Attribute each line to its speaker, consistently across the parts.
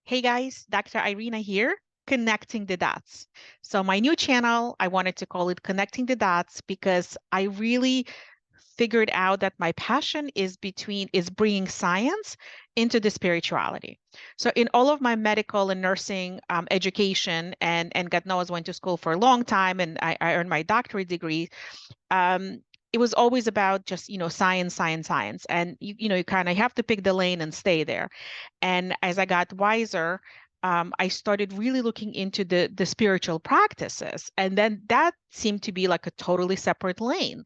Speaker 1: Hey guys, Dr. Irina here, connecting the dots. So my new channel, I wanted to call it Connecting the Dots because I really figured out that my passion is bringing science into the spirituality. So in all of my medical and nursing education, and God knows went to school for a long time, and I earned my doctorate degree. Um, it was always about just science, science, science, and you kind of have to pick the lane and stay there. And as I got wiser, I started really looking into the spiritual practices, and then that seemed to be like a totally separate lane.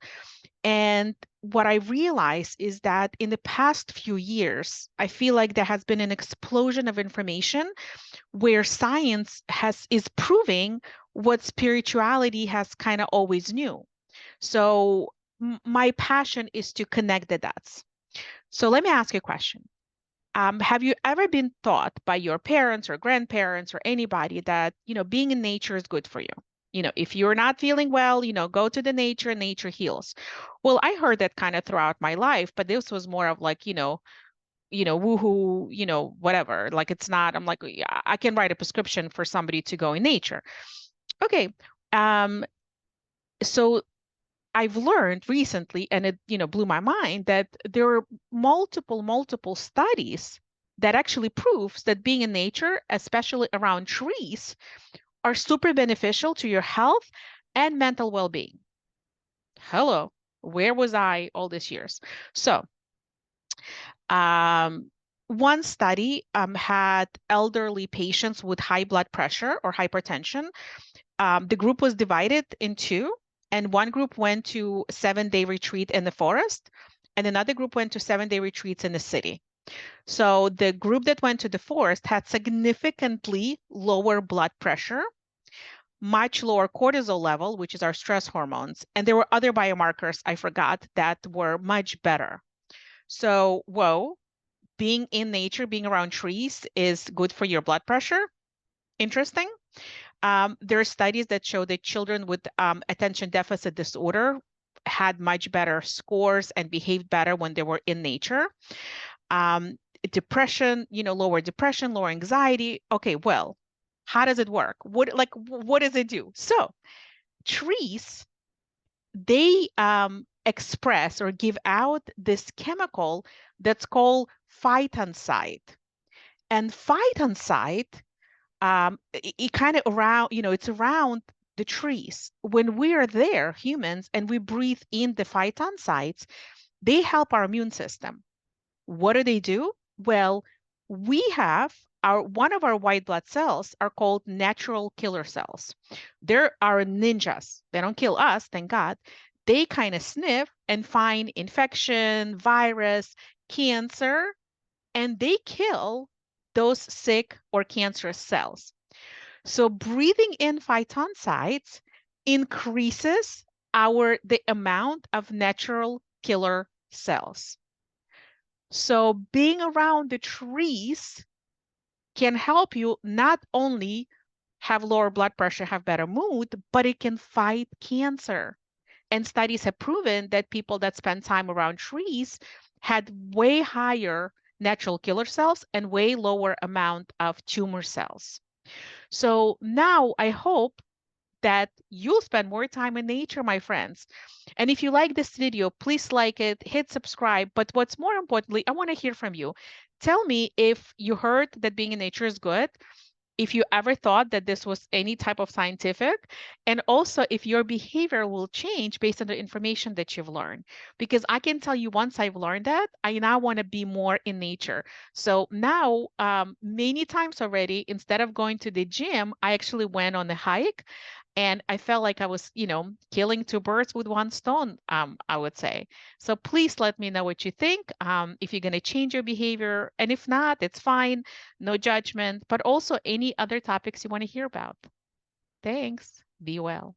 Speaker 1: And what I realized is that in the past few years, I feel like there has been an explosion of information where science is proving what spirituality has kind of always knew. So my passion is to connect the dots. So let me ask you a question. Have you ever been taught by your parents or grandparents or anybody that, being in nature is good for you? If you're not feeling well, go to the nature, nature heals. Well, I heard that kind of throughout my life, but this was more of like, woohoo, whatever. Like it's not, I'm like, yeah, I can write a prescription for somebody to go in nature. Okay. Um, so I've learned recently, and it, blew my mind, that there are multiple studies that actually proves that being in nature, especially around trees, are super beneficial to your health and mental well-being. Hello, where was I all these years? So, um, one study had elderly patients with high blood pressure or hypertension. The group was divided in two, and one group went to 7-day retreat in the forest, and another group went to 7-day retreats in the city. So the group that went to the forest had significantly lower blood pressure, much lower cortisol level, which is our stress hormones, and there were other biomarkers I forgot that were much better. So, whoa, being in nature, being around trees is good for your blood pressure. Interesting. There are studies that show that children with attention deficit disorder had much better scores and behaved better when they were in nature. Um, Depression, lower depression, lower anxiety. Okay, well, how does it work? What does it do? So trees, they express or give out this chemical that's called phytoncide. And phytoncide it kind of around, it's around the trees. When we are there, humans, and we breathe in the phytoncides, they help our immune system. What do they do? Well, we have one of our white blood cells are called natural killer cells. They're our ninjas. They don't kill us, thank God. They kind of sniff and find infection, virus, cancer, and they kill those sick or cancerous cells. So breathing in phytoncides increases the amount of natural killer cells. So being around the trees can help you not only have lower blood pressure, have better mood, but it can fight cancer. And studies have proven that people that spend time around trees had way higher natural killer cells and way lower amount of tumor cells. So now I hope that you'll spend more time in nature, my friends. And if you like this video, please like it, hit subscribe. But what's more importantly, I want to hear from you. Tell me if you heard that being in nature is good, if you ever thought that this was any type of scientific, and also if your behavior will change based on the information that you've learned. Because I can tell you once I've learned that, I now want to be more in nature. So now, many times already, instead of going to the gym, I actually went on a hike. And I felt like I was, killing two birds with one stone, I would say. So please let me know what you think, if you're going to change your behavior. And if not, it's fine, no judgment, but also any other topics you want to hear about. Thanks. Be well.